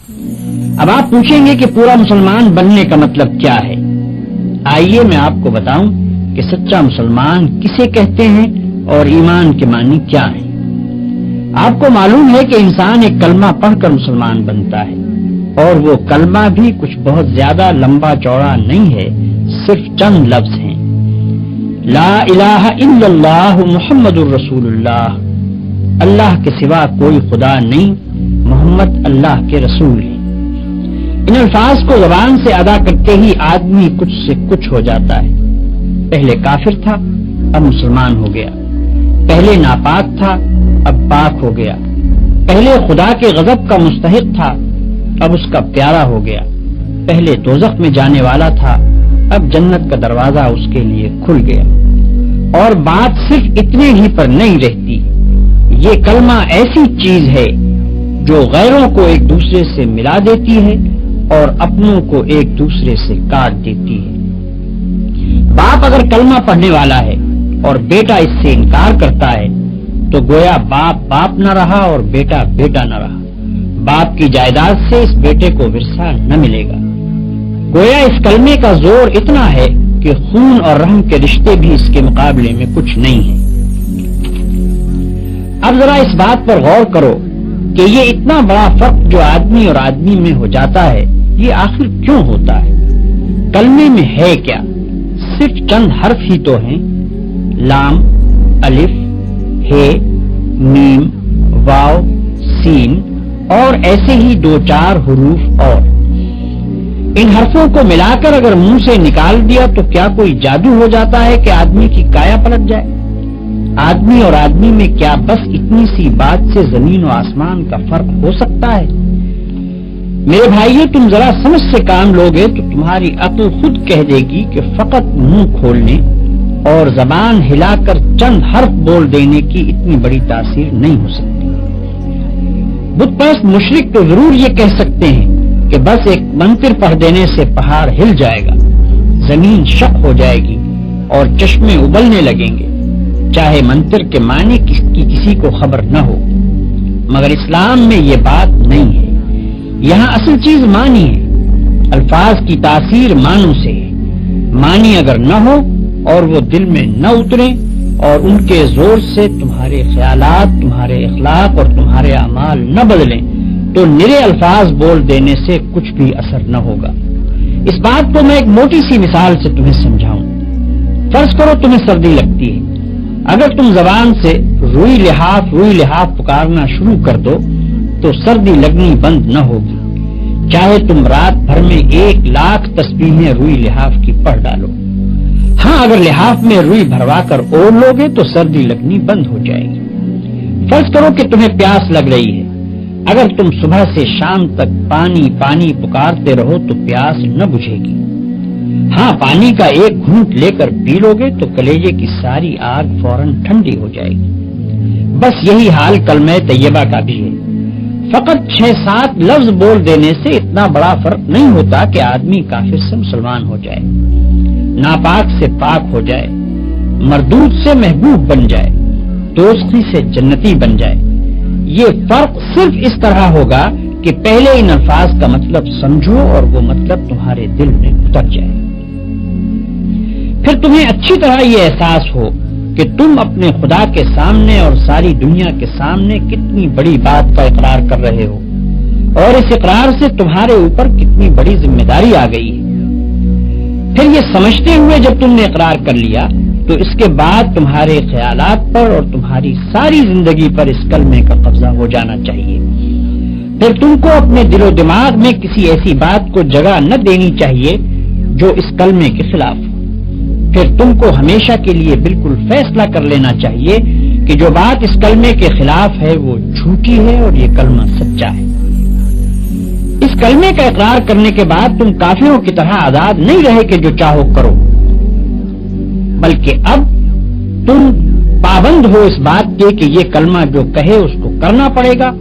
اب آپ پوچھیں گے کہ پورا مسلمان بننے کا مطلب کیا ہے؟ آئیے میں آپ کو بتاؤں کہ سچا مسلمان کسے کہتے ہیں اور ایمان کے معنی کیا ہیں۔ آپ کو معلوم ہے کہ انسان ایک کلمہ پڑھ کر مسلمان بنتا ہے، اور وہ کلمہ بھی کچھ بہت زیادہ لمبا چوڑا نہیں ہے، صرف چند لفظ ہیں۔ لا الہ الا اللہ محمد الرسول اللہ، اللہ کے سوا کوئی خدا نہیں، محمد اللہ کے رسول ہیں۔ ان الفاظ کو زبان سے ادا کرتے ہی آدمی کچھ سے کچھ ہو جاتا ہے۔ پہلے کافر تھا، اب مسلمان ہو گیا۔ پہلے ناپاک تھا، اب پاک ہو گیا۔ پہلے خدا کے غضب کا مستحق تھا، اب اس کا پیارا ہو گیا۔ پہلے دوزخ میں جانے والا تھا، اب جنت کا دروازہ اس کے لیے کھل گیا۔ اور بات صرف اتنے ہی پر نہیں رہتی، یہ کلمہ ایسی چیز ہے جو غیروں کو ایک دوسرے سے ملا دیتی ہے اور اپنوں کو ایک دوسرے سے کاٹ دیتی ہے۔ باپ اگر کلمہ پڑھنے والا ہے اور بیٹا اس سے انکار کرتا ہے تو گویا باپ باپ نہ رہا اور بیٹا بیٹا نہ رہا۔ باپ کی جائیداد سے اس بیٹے کو ورثہ نہ ملے گا۔ گویا اس کلمے کا زور اتنا ہے کہ خون اور رحم کے رشتے بھی اس کے مقابلے میں کچھ نہیں ہیں۔ اب ذرا اس بات پر غور کرو کہ یہ اتنا بڑا فرق جو آدمی اور آدمی میں ہو جاتا ہے، یہ آخر کیوں ہوتا ہے؟ کلمے میں ہے کیا؟ صرف چند حرف ہی تو ہیں، لام، الف، ہے، میم، واو، سین اور ایسے ہی دو چار حروف اور۔ ان حرفوں کو ملا کر اگر منہ سے نکال دیا تو کیا کوئی جادو ہو جاتا ہے کہ آدمی کی کایا پلٹ جائے؟ آدمی اور آدمی میں کیا بس اتنی سی بات سے زمین و آسمان کا فرق ہو سکتا ہے؟ میرے بھائیو، تم ذرا سمجھ سے کام لوگے تو تمہاری عقل خود کہہ دے گی کہ فقط منہ کھولنے اور زبان ہلا کر چند حرف بول دینے کی اتنی بڑی تاثیر نہیں ہو سکتی۔ بت پرست مشرک تو ضرور یہ کہہ سکتے ہیں کہ بس ایک منتر پڑھ دینے سے پہاڑ ہل جائے گا، زمین شق ہو جائے گی اور چشمے ابلنے لگیں گے، چاہے منتر کے معنی کی کسی کو خبر نہ ہو۔ مگر اسلام میں یہ بات نہیں ہے۔ یہاں اصل چیز معنی ہے۔ الفاظ کی تاثیر معنوں سے ہے۔ معنی اگر نہ ہو اور وہ دل میں نہ اترے اور ان کے زور سے تمہارے خیالات، تمہارے اخلاق اور تمہارے اعمال نہ بدلیں تو نرے الفاظ بول دینے سے کچھ بھی اثر نہ ہوگا۔ اس بات کو میں ایک موٹی سی مثال سے تمہیں سمجھاؤں۔ فرض کرو تمہیں سردی لگتی ہے، اگر تم زبان سے روئی لحاف پکارنا شروع کر دو تو سردی لگنی بند نہ ہوگی، چاہے تم رات بھر میں 1,00,000 تسبیحیں روئی لحاف کی پڑھ ڈالو۔ ہاں، اگر لحاف میں روئی بھروا کر اوڑھ لوگے تو سردی لگنی بند ہو جائے گی۔ فرض کرو کہ تمہیں پیاس لگ رہی ہے، اگر تم صبح سے شام تک پانی پانی پکارتے رہو تو پیاس نہ بجھے گی۔ ہاں، پانی کا ایک گھونٹ لے کر پی لوگے تو کلیجے کی ساری آگ فوراً ٹھنڈی ہو جائے گی۔ بس یہی حال کلمہ طیبہ کا بھی ہے۔ فقط 6-7 لفظ بول دینے سے اتنا بڑا فرق نہیں ہوتا کہ آدمی کافر سے مسلمان ہو جائے، ناپاک سے پاک ہو جائے، مردود سے محبوب بن جائے، دوستی سے جنتی بن جائے۔ یہ فرق صرف اس طرح ہوگا کہ پہلے ان الفاظ کا مطلب سمجھو اور وہ مطلب تمہارے دل میں اتر جائے۔ پھر تمہیں اچھی طرح یہ احساس ہو کہ تم اپنے خدا کے سامنے اور ساری دنیا کے سامنے کتنی بڑی بات کا اقرار کر رہے ہو، اور اس اقرار سے تمہارے اوپر کتنی بڑی ذمہ داری آ گئی ہے۔ پھر یہ سمجھتے ہوئے جب تم نے اقرار کر لیا تو اس کے بعد تمہارے خیالات پر اور تمہاری ساری زندگی پر اس کلمے کا قبضہ ہو جانا چاہیے۔ پھر تم کو اپنے دل و دماغ میں کسی ایسی بات کو جگہ نہ دینی چاہیے جو اس کلمے کے خلاف ہو۔ پھر تم کو ہمیشہ کے لیے بالکل فیصلہ کر لینا چاہیے کہ جو بات اس کلمے کے خلاف ہے وہ جھوٹی ہے اور یہ کلمہ سچا ہے۔ اس کلمے کا اقرار کرنے کے بعد تم کافروں کی طرح آزاد نہیں رہے کہ جو چاہو کرو، بلکہ اب تم پابند ہو اس بات کے کہ یہ کلمہ جو کہے اس کو کرنا پڑے گا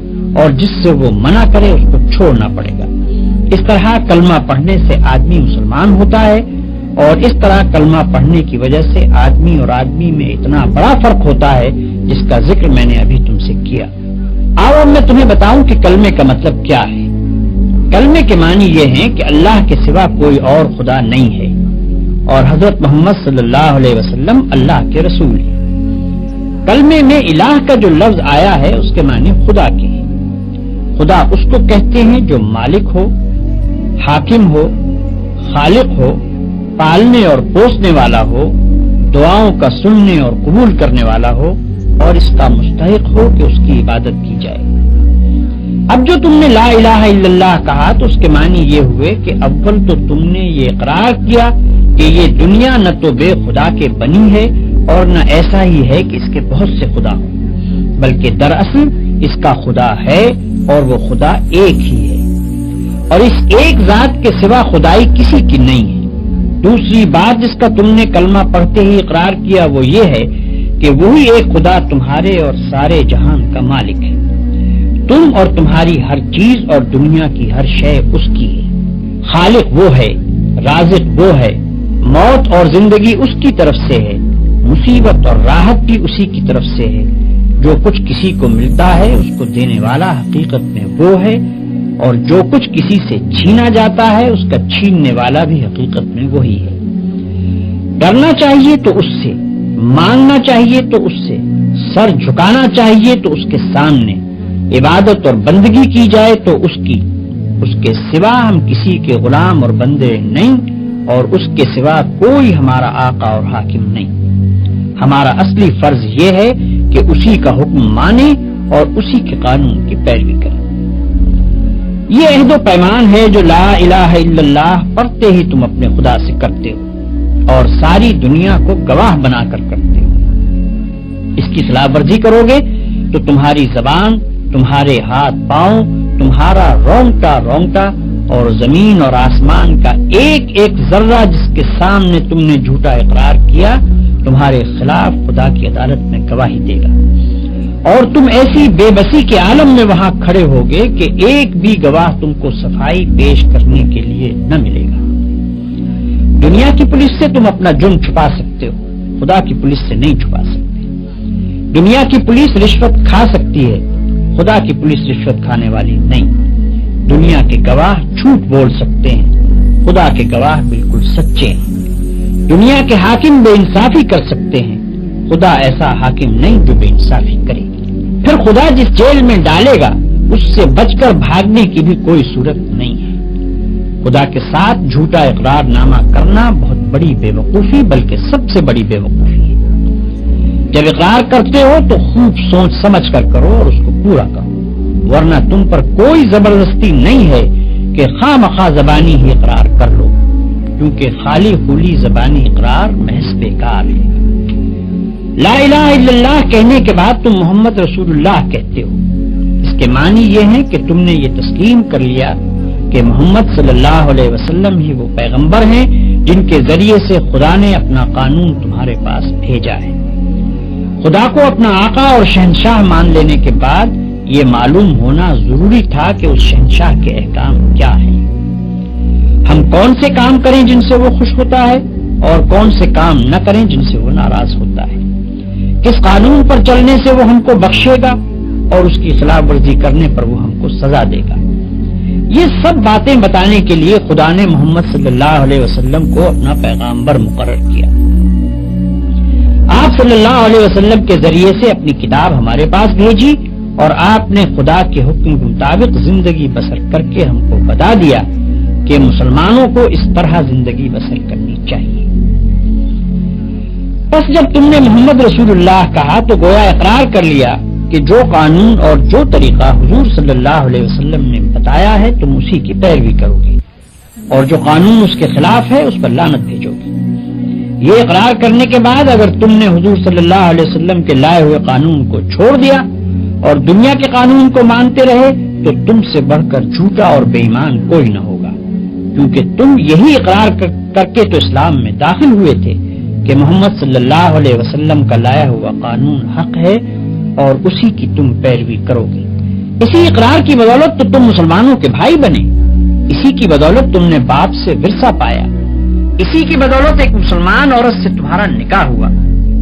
اور جس سے وہ منع کرے اس کو چھوڑنا پڑے گا۔ اس طرح کلمہ پڑھنے سے آدمی مسلمان ہوتا ہے، اور اس طرح کلمہ پڑھنے کی وجہ سے آدمی اور آدمی میں اتنا بڑا فرق ہوتا ہے جس کا ذکر میں نے ابھی تم سے کیا۔ اب میں تمہیں بتاؤں کہ کلمے کا مطلب کیا ہے۔ کلمے کے معنی یہ ہیں کہ اللہ کے سوا کوئی اور خدا نہیں ہے اور حضرت محمد صلی اللہ علیہ وسلم اللہ کے رسول ہیں۔ کلمے میں الہ کا جو لفظ آیا ہے اس کے معنی خدا کے ہیں۔ خدا اس کو کہتے ہیں جو مالک ہو، حاکم ہو، خالق ہو، پالنے اور پوسنے والا ہو، دعاؤں کا سننے اور قبول کرنے والا ہو اور اس کا مستحق ہو کہ اس کی عبادت کی جائے۔ اب جو تم نے لا الہ الا اللہ کہا تو اس کے معنی یہ ہوئے کہ اول تو تم نے یہ اقرار کیا کہ یہ دنیا نہ تو بے خدا کے بنی ہے اور نہ ایسا ہی ہے کہ اس کے بہت سے خدا ہوں، بلکہ دراصل اس کا خدا ہے اور وہ خدا ایک ہی ہے اور اس ایک ذات کے سوا خدائی کسی کی نہیں ہے۔ دوسری بات جس کا تم نے کلمہ پڑھتے ہی اقرار کیا وہ یہ ہے کہ وہی ایک خدا تمہارے اور سارے جہان کا مالک ہے، تم اور تمہاری ہر چیز اور دنیا کی ہر شے اس کی ہے۔ خالق وہ ہے، رازق وہ ہے، موت اور زندگی اس کی طرف سے ہے، مصیبت اور راحت بھی اسی کی طرف سے ہے۔ جو کچھ کسی کو ملتا ہے اس کو دینے والا حقیقت میں وہ ہے اور جو کچھ کسی سے چھینا جاتا ہے اس کا چھیننے والا بھی حقیقت میں وہی ہے۔ ڈرنا چاہیے تو اس سے، مانگنا چاہیے تو اس سے، سر جھکانا چاہیے تو اس کے سامنے، عبادت اور بندگی کی جائے تو اس کی، اس کے سوا ہم کسی کے غلام اور بندے نہیں اور اس کے سوا کوئی ہمارا آقا اور حاکم نہیں۔ ہمارا اصلی فرض یہ ہے کہ اسی کا حکم مانے اور اسی کے قانون کی پیروی کریں۔ یہ عہد و پیمان ہے جو لا الہ الا اللہ پڑھتے ہی تم اپنے خدا سے کرتے ہو اور ساری دنیا کو گواہ بنا کر کرتے ہو۔ اس کی خلاف ورزی کرو گے تو تمہاری زبان، تمہارے ہاتھ پاؤں، تمہارا رونگٹا رونگٹا اور زمین اور آسمان کا ایک ایک ذرہ جس کے سامنے تم نے جھوٹا اقرار کیا تمہارے خلاف خدا کی عدالت میں گواہی دے گا، اور تم ایسی بے بسی کے عالم میں وہاں کھڑے ہوگے کہ ایک بھی گواہ تم کو صفائی پیش کرنے کے لیے نہ ملے گا۔ دنیا کی پولیس سے تم اپنا جرم چھپا سکتے ہو، خدا کی پولیس سے نہیں چھپا سکتے۔ دنیا کی پولیس رشوت کھا سکتی ہے، خدا کی پولیس رشوت کھانے والی نہیں۔ دنیا کے گواہ جھوٹ بول سکتے ہیں، خدا کے گواہ بالکل سچے ہیں۔ دنیا کے حاکم بے انصافی کر سکتے ہیں، خدا ایسا حاکم نہیں جو بے انصافی کرے۔ پھر خدا جس جیل میں ڈالے گا اس سے بچ کر بھاگنے کی بھی کوئی صورت نہیں ہے۔ خدا کے ساتھ جھوٹا اقرار نامہ کرنا بہت بڑی بے وقوفی بلکہ سب سے بڑی بے وقوفی ہے۔ جب اقرار کرتے ہو تو خوب سوچ سمجھ کر کرو اور اس کو پورا کرو، ورنہ تم پر کوئی زبردستی نہیں ہے کہ خواہ مخواہ زبانی ہی اقرار کر لو، کیونکہ خالی خولی زبانی اقرار محض بیکار ہے۔ لا الہ الا اللہ کہنے کے بعد تم محمد رسول اللہ کہتے ہو، اس کے معنی یہ ہے کہ تم نے یہ تسلیم کر لیا کہ محمد صلی اللہ علیہ وسلم ہی وہ پیغمبر ہیں جن کے ذریعے سے خدا نے اپنا قانون تمہارے پاس بھیجا ہے۔ خدا کو اپنا آقا اور شہنشاہ مان لینے کے بعد یہ معلوم ہونا ضروری تھا کہ اس شہنشاہ کے احکام کیا ہیں۔ ہم کون سے کام کریں جن سے وہ خوش ہوتا ہے اور کون سے کام نہ کریں جن سے وہ ناراض ہوتا ہے، کس قانون پر چلنے سے وہ ہم کو بخشے گا اور اس کی خلاف ورزی کرنے پر وہ ہم کو سزا دے گا۔ یہ سب باتیں بتانے کے لیے خدا نے محمد صلی اللہ علیہ وسلم کو اپنا پیغمبر مقرر کیا۔ آپ صلی اللہ علیہ وسلم کے ذریعے سے اپنی کتاب ہمارے پاس بھیجی اور آپ نے خدا کے حکم کے مطابق زندگی بسر کر کے ہم کو بتا دیا کہ مسلمانوں کو اس طرح زندگی بسر کرنی چاہیے۔ بس جب تم نے محمد رسول اللہ کہا تو گویا اقرار کر لیا کہ جو قانون اور جو طریقہ حضور صلی اللہ علیہ وسلم نے بتایا ہے تم اسی کی پیروی کرو گے، اور جو قانون اس کے خلاف ہے اس پر لعنت بھیجو گے۔ یہ اقرار کرنے کے بعد اگر تم نے حضور صلی اللہ علیہ وسلم کے لائے ہوئے قانون کو چھوڑ دیا اور دنیا کے قانون کو مانتے رہے تو تم سے بڑھ کر جھوٹا اور بے ایمان کوئی نہ ہوگا، کیونکہ تم یہی اقرار کر کے تو اسلام میں داخل ہوئے تھے کہ محمد صلی اللہ علیہ وسلم کا لایا ہوا قانون حق ہے اور اسی کی تم پیروی کرو گے۔ اسی اقرار کی بدولت تو تم مسلمانوں کے بھائی بنے، اسی کی بدولت تم نے باپ سے ورثہ پایا، اسی کی بدولت ایک مسلمان عورت سے تمہارا نکاح ہوا،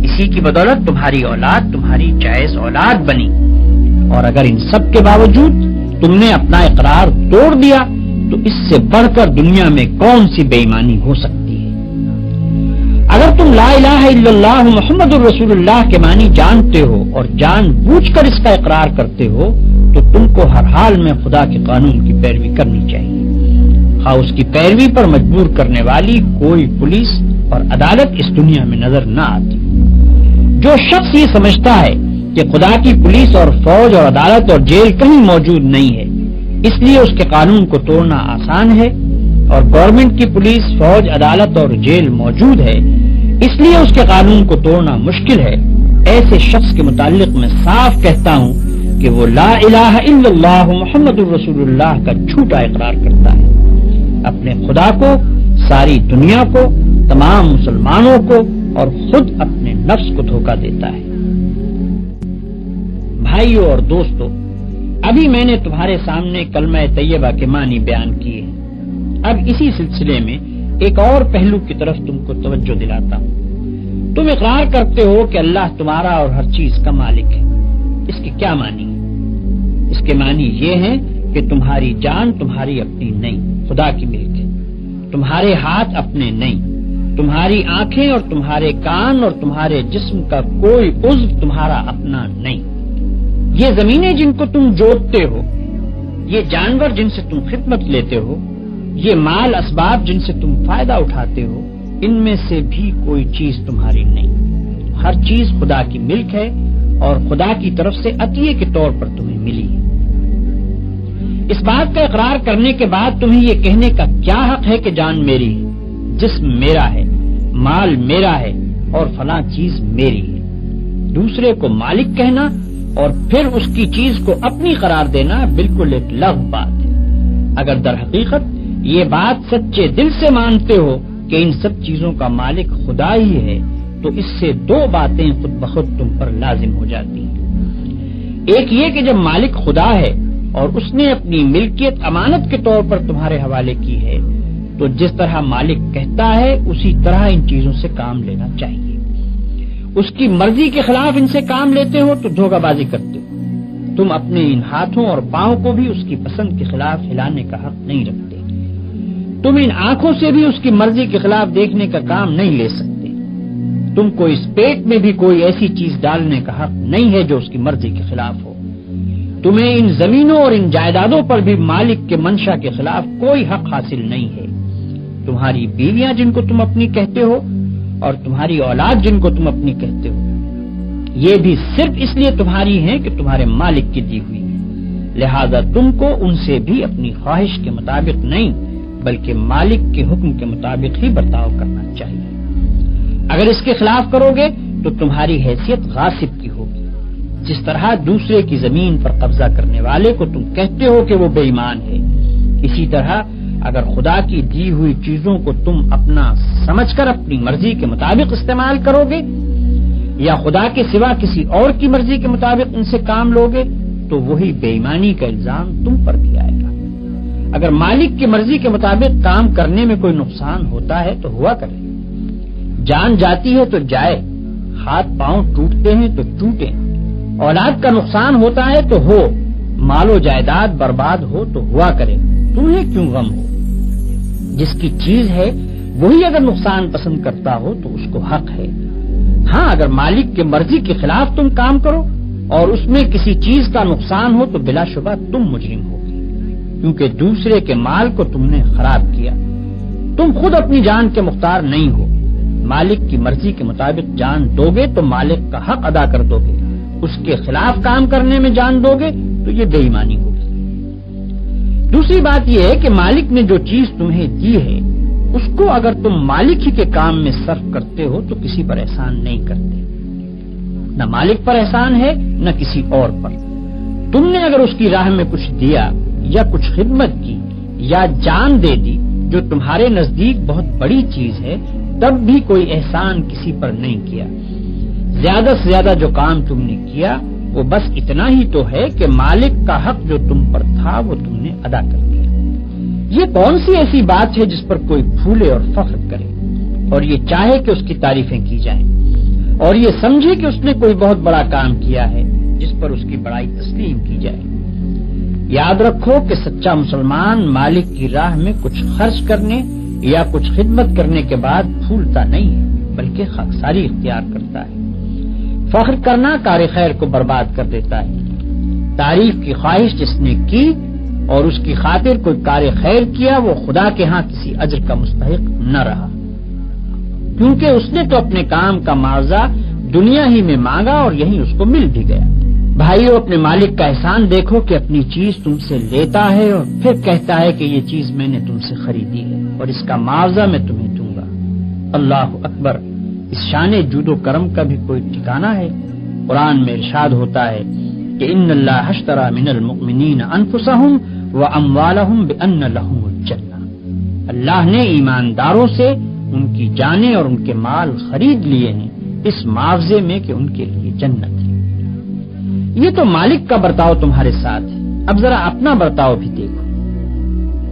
اسی کی بدولت تمہاری اولاد تمہاری جائز اولاد بنی، اور اگر ان سب کے باوجود تم نے اپنا اقرار توڑ دیا تو اس سے بڑھ کر دنیا میں کون سی بے ایمانی ہو سکتی ہے؟ اگر تم لا الہ الا اللہ محمد الرسول اللہ کے معنی جانتے ہو اور جان بوجھ کر اس کا اقرار کرتے ہو تو تم کو ہر حال میں خدا کے قانون کی پیروی کرنی چاہیے، خواہ اس کی پیروی پر مجبور کرنے والی کوئی پولیس اور عدالت اس دنیا میں نظر نہ آتی۔ جو شخص یہ سمجھتا ہے کہ خدا کی پولیس اور فوج اور عدالت اور جیل کہیں موجود نہیں ہے، اس لیے اس کے قانون کو توڑنا آسان ہے، اور گورنمنٹ کی پولیس، فوج، عدالت اور جیل موجود ہے، اس لیے اس کے قانون کو توڑنا مشکل ہے، ایسے شخص کے متعلق میں صاف کہتا ہوں کہ وہ لا الہ الا اللہ محمد الرسول اللہ کا جھوٹا اقرار کرتا ہے، اپنے خدا کو، ساری دنیا کو، تمام مسلمانوں کو اور خود اپنے نفس کو دھوکہ دیتا ہے۔ بھائیوں اور دوستو، ابھی میں نے تمہارے سامنے کلمہ طیبہ کے معنی بیان کیے ہیں۔ اب اسی سلسلے میں ایک اور پہلو کی طرف تم کو توجہ دلاتا ہوں۔ تم اقرار کرتے ہو کہ اللہ تمہارا اور ہر چیز کا مالک ہے۔ اس کے کیا معنی ہے؟ اس کے معنی یہ ہیں کہ تمہاری جان تمہاری اپنی نہیں، خدا کی ملک ہے۔ تمہارے ہاتھ اپنے نہیں، تمہاری آنکھیں اور تمہارے کان اور تمہارے جسم کا کوئی عضو تمہارا اپنا نہیں۔ یہ زمینیں جن کو تم جوتتے ہو، یہ جانور جن سے تم خدمت لیتے ہو، یہ مال اسباب جن سے تم فائدہ اٹھاتے ہو، ان میں سے بھی کوئی چیز تمہاری نہیں۔ ہر چیز خدا کی ملک ہے اور خدا کی طرف سے عطیے کے طور پر تمہیں ملی ہے۔ اس بات کا اقرار کرنے کے بعد تمہیں یہ کہنے کا کیا حق ہے کہ جان میری ہے، جسم میرا ہے، مال میرا ہے اور فلاں چیز میری ہے؟ دوسرے کو مالک کہنا اور پھر اس کی چیز کو اپنی قرار دینا بالکل ایک لغو بات ہے۔ اگر در حقیقت یہ بات سچے دل سے مانتے ہو کہ ان سب چیزوں کا مالک خدا ہی ہے تو اس سے دو باتیں خود بخود تم پر لازم ہو جاتی ہیں۔ ایک یہ کہ جب مالک خدا ہے اور اس نے اپنی ملکیت امانت کے طور پر تمہارے حوالے کی ہے تو جس طرح مالک کہتا ہے اسی طرح ان چیزوں سے کام لینا چاہیے۔ اس کی مرضی کے خلاف ان سے کام لیتے ہو تو دھوکہ بازی کرتے ہو۔ تم اپنے ان ہاتھوں اور پاؤں کو بھی اس کی پسند کے خلاف ہلانے کا حق نہیں رکھتے۔ تم ان آنکھوں سے بھی اس کی مرضی کے خلاف دیکھنے کا کام نہیں لے سکتے۔ تم کو اس پیٹ میں بھی کوئی ایسی چیز ڈالنے کا حق نہیں ہے جو اس کی مرضی کے خلاف ہو۔ تمہیں ان زمینوں اور ان جائیدادوں پر بھی مالک کے منشا کے خلاف کوئی حق حاصل نہیں ہے۔ تمہاری بیویاں جن کو تم اپنی کہتے ہو اور تمہاری اولاد جن کو تم اپنی کہتے ہو، یہ بھی صرف اس لیے تمہاری ہیں کہ تمہارے مالک کی دی ہوئی ہے، لہذا تم کو ان سے بھی اپنی خواہش کے مطابق نہیں بلکہ مالک کے حکم کے مطابق ہی برتاؤ کرنا چاہیے۔ اگر اس کے خلاف کرو گے تو تمہاری حیثیت غاصب کی ہوگی۔ جس طرح دوسرے کی زمین پر قبضہ کرنے والے کو تم کہتے ہو کہ وہ بے ایمان ہے، اسی طرح اگر خدا کی دی ہوئی چیزوں کو تم اپنا سمجھ کر اپنی مرضی کے مطابق استعمال کرو گے یا خدا کے سوا کسی اور کی مرضی کے مطابق ان سے کام لوگے تو وہی بے ایمانی کا الزام تم پر بھی آئے گا۔ اگر مالک کی مرضی کے مطابق کام کرنے میں کوئی نقصان ہوتا ہے تو ہوا کرے، جان جاتی ہے تو جائے، ہاتھ پاؤں ٹوٹتے ہیں تو ٹوٹے، اولاد کا نقصان ہوتا ہے تو ہو، مال و جائیداد برباد ہو تو ہوا کرے، تمہیں کیوں غم ہو؟ جس کی چیز ہے وہی اگر نقصان پسند کرتا ہو تو اس کو حق ہے۔ ہاں، اگر مالک کی مرضی کے خلاف تم کام کرو اور اس میں کسی چیز کا نقصان ہو تو بلا شبہ تم مجرم ہو، کیونکہ دوسرے کے مال کو تم نے خراب کیا۔ تم خود اپنی جان کے مختار نہیں ہو۔ مالک کی مرضی کے مطابق جان دو گے تو مالک کا حق ادا کر دو گے، اس کے خلاف کام کرنے میں جان دو گے تو یہ بے ایمانی ہوگی۔ دوسری بات یہ ہے کہ مالک نے جو چیز تمہیں دی ہے اس کو اگر تم مالک ہی کے کام میں صرف کرتے ہو تو کسی پر احسان نہیں کرتے، نہ مالک پر احسان ہے نہ کسی اور پر۔ تم نے اگر اس کی راہ میں کچھ دیا یا کچھ خدمت کی یا جان دے دی جو تمہارے نزدیک بہت بڑی چیز ہے تب بھی کوئی احسان کسی پر نہیں کیا۔ زیادہ سے زیادہ جو کام تم نے کیا وہ بس اتنا ہی تو ہے کہ مالک کا حق جو تم پر تھا وہ تم نے ادا کر دیا۔ یہ کون سی ایسی بات ہے جس پر کوئی پھولے اور فخر کرے اور یہ چاہے کہ اس کی تعریفیں کی جائیں اور یہ سمجھے کہ اس نے کوئی بہت بڑا کام کیا ہے جس پر اس کی بڑائی تسلیم کی جائے؟ یاد رکھو کہ سچا مسلمان مالک کی راہ میں کچھ خرچ کرنے یا کچھ خدمت کرنے کے بعد پھولتا نہیں ہے، بلکہ خاکساری اختیار کرتا ہے۔ فخر کرنا کار خیر کو برباد کر دیتا ہے۔ تعریف کی خواہش جس نے کی اور اس کی خاطر کوئی کار خیر کیا، وہ خدا کے ہاں کسی اجر کا مستحق نہ رہا، کیونکہ اس نے تو اپنے کام کا معاوضہ دنیا ہی میں مانگا اور یہیں اس کو مل بھی گیا۔ بھائیو، اپنے مالک کا احسان دیکھو کہ اپنی چیز تم سے لیتا ہے اور پھر کہتا ہے کہ یہ چیز میں نے تم سے خریدی ہے اور اس کا معاوضہ میں تمہیں دوں گا۔ اللہ اکبر! اس شان جود و کرم کا بھی کوئی ٹھکانہ ہے؟ قرآن میں ارشاد ہوتا ہے کہ ان اللہ اشتری من المؤمنین انفسهم واموالهم بان لهم الجنہ، اللہ نے ایمانداروں سے ان کی جانیں اور ان کے مال خرید لیے ہیں اس معاوضے میں کہ ان کے لیے جنت ہے۔ یہ تو مالک کا برتاؤ تمہارے ساتھ ہے، اب ذرا اپنا برتاؤ بھی دیکھو۔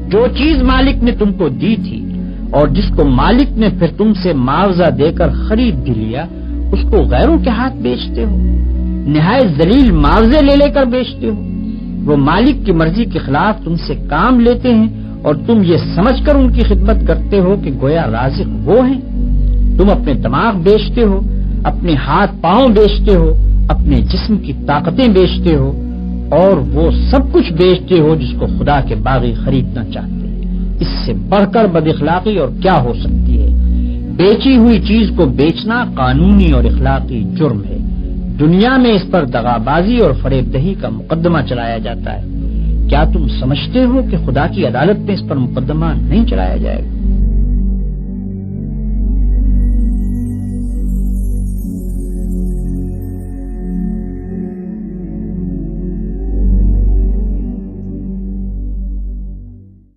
جو چیز مالک نے تم کو دی تھی اور جس کو مالک نے پھر تم سے معاوضہ دے کر خرید بھی لیا، اس کو غیروں کے ہاتھ بیچتے ہو، نہایت ذلیل معاوضے لے لے کر بیچتے ہو۔ وہ مالک کی مرضی کے خلاف تم سے کام لیتے ہیں اور تم یہ سمجھ کر ان کی خدمت کرتے ہو کہ گویا رازق وہ ہیں۔ تم اپنے دماغ بیچتے ہو، اپنے ہاتھ پاؤں بیچتے ہو، اپنے جسم کی طاقتیں بیچتے ہو اور وہ سب کچھ بیچتے ہو جس کو خدا کے باغی خریدنا چاہتے ہیں۔ اس سے بڑھ کر بد اخلاقی اور کیا ہو سکتی ہے؟ بیچی ہوئی چیز کو بیچنا قانونی اور اخلاقی جرم ہے۔ دنیا میں اس پر دغابازی اور فریب دہی کا مقدمہ چلایا جاتا ہے۔ کیا تم سمجھتے ہو کہ خدا کی عدالت میں اس پر مقدمہ نہیں چلایا جائے گا؟